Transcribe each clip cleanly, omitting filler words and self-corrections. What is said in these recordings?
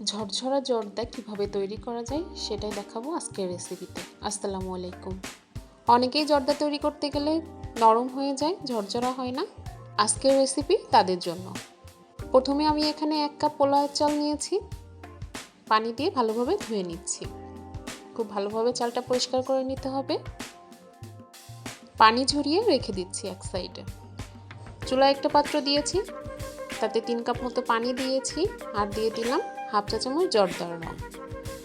ঝরঝরা জর্দা কিভাবে তৈরি করা যায় সেটাই দেখাবো আজকের রেসিপিতে। আসসালামু আলাইকুম। অনেকেই জর্দা তৈরি করতে গেলে নরম হয়ে যায়, ঝরঝরা হয় না। আজকের রেসিপি তাদের জন্য। প্রথমে আমি এখানে 1 কাপ পোলাওয়ের চাল নিয়েছি। পানি দিয়ে ভালোভাবে ধুয়ে নিচ্ছি। খুব ভালোভাবে চালটা পরিষ্কার করে নিতে হবে। পানি ঝরিয়ে রেখে দিচ্ছি এক সাইডে। চুলায় একটা পাত্র দিয়েছি, তাতে 3 কাপ মতো পানি দিয়েছি আর দিয়ে দিলাম হাফ চা চামচ জর্দার রং।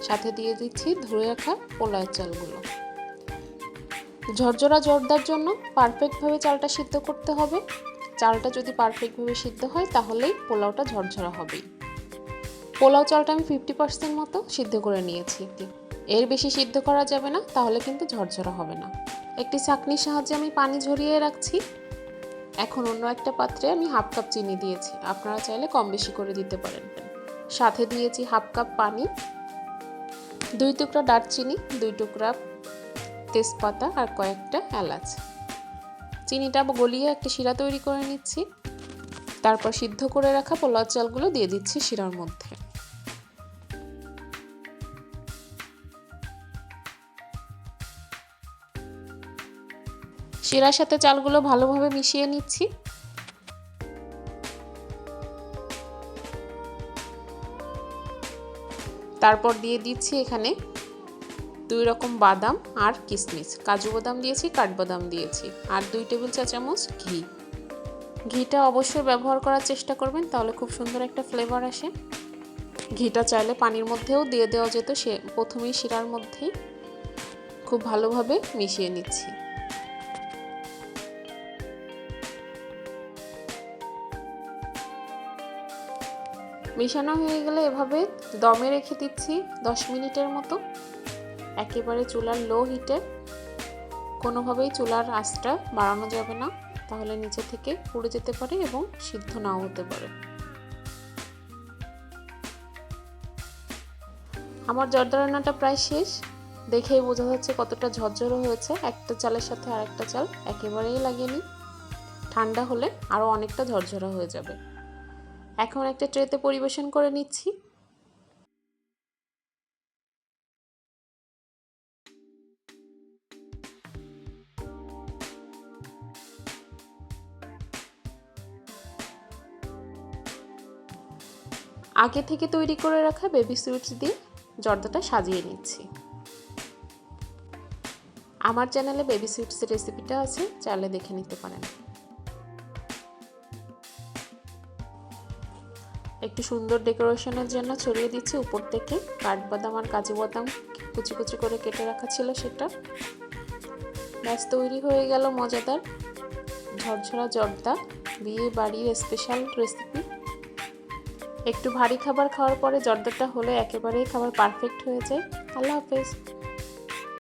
সাথে দিয়ে দিচ্ছি ধুয়ে রাখা পোলাওয়ের চালগুলো। ঝরঝরা জর্দার জন্য পারফেক্টভাবে চালটা সিদ্ধ করতে হবে। চালটা যদি পারফেক্টভাবে সিদ্ধ হয় তাহলেই পোলাওটা ঝরঝরা হবেই। পোলাও চালটা আমি 50% মতো সিদ্ধ করে নিয়েছি। এর বেশি সিদ্ধ করা যাবে না, তাহলে কিন্তু ঝরঝরা হবে না। একটি ছাঁকনির সাহায্যে আমি পানি ঝরিয়ে রাখছি। এখন অন্য একটা পাত্রে আমি হাফ কাপ চিনি দিয়েছি। আপনারা চাইলে কম বেশি করে দিতে পারেন। সাথে দিয়েছি হাফ কাপ পানি, 2 টুকরা দারচিনি, 2 টুকরা তেজপাতা আর কয়েকটা এলাচ। চিনিটা গলিয়ে একটা শিরা তৈরি করে নিচ্ছি। তারপর সিদ্ধ করে রাখা পোলাও চালগুলো দিয়ে দিচ্ছি শিরার মধ্যে। শিরার সাথে চালগুলো ভালোভাবে মিশিয়ে নিচ্ছি। তারপর দিয়ে দিচ্ছি এখানে 2 রকম বাদাম আর কিশমিশ। কাজু বাদাম দিয়েছি, কাঠবাদাম দিয়েছি আর 2 টেবিল চা চামচ ঘি। ঘিটা অবশ্যই ব্যবহার করার চেষ্টা করবেন, তাহলে খুব সুন্দর একটা ফ্লেভার আসে। ঘিটা চাইলে পানির মধ্যেও দিয়ে দেওয়া যেত, সে প্রথমেই শিরার মধ্যেই। খুব ভালোভাবে মিশিয়ে নিচ্ছি। মিশানো হয়ে গেলে এভাবে দমে রেখে দিচ্ছি 10 মিনিটের মতো, একেবারে চুলার লো হিটে। কোনোভাবেই চুলার আঁচটা বাড়ানো যাবে না, তাহলে নিচে থেকে পুড়ে যেতে পারে এবং সিদ্ধ নাও হতে পারে। আমার জর্দা রান্নাটা প্রায় শেষ, দেখেই বোঝা যাচ্ছে কতটা ঝরঝরে হয়েছে। একটা চালের সাথে আরেকটা চাল একেবারেই লাগেনি। ঠান্ডা হলে আরও অনেকটা ঝরঝরা হয়ে যাবে। এখন একটা ট্রেতে পরিবেশন করে নিচ্ছি। আগে থেকে তৈরি করে রাখা বেবি সুইটস দিয়ে জর্দাটা সাজিয়ে নিচ্ছি। আমার চ্যানেলে বেবি সুইটসের রেসিপিটা আছে, চাইলে দেখে নিতে পারেন। একটু সুন্দর ডেকোরেশনের জন্য ছড়িয়ে দিচ্ছি উপর থেকে কাঠবাদাম আর কাজু বাদাম কুচি কুচি করে কেটে রাখা ছিল সেটা। ব্যাস তৈরি হয়ে গেল মজাদার ঝরঝরা জর্দা, বিয়ে বাড়ির স্পেশাল রেসিপি। একটু ভারী খাবার খাওয়ার পরে জর্দাটা হলে একেবারেই খাবার পারফেক্ট হয়ে যায়। আল্লাহ হাফেজ।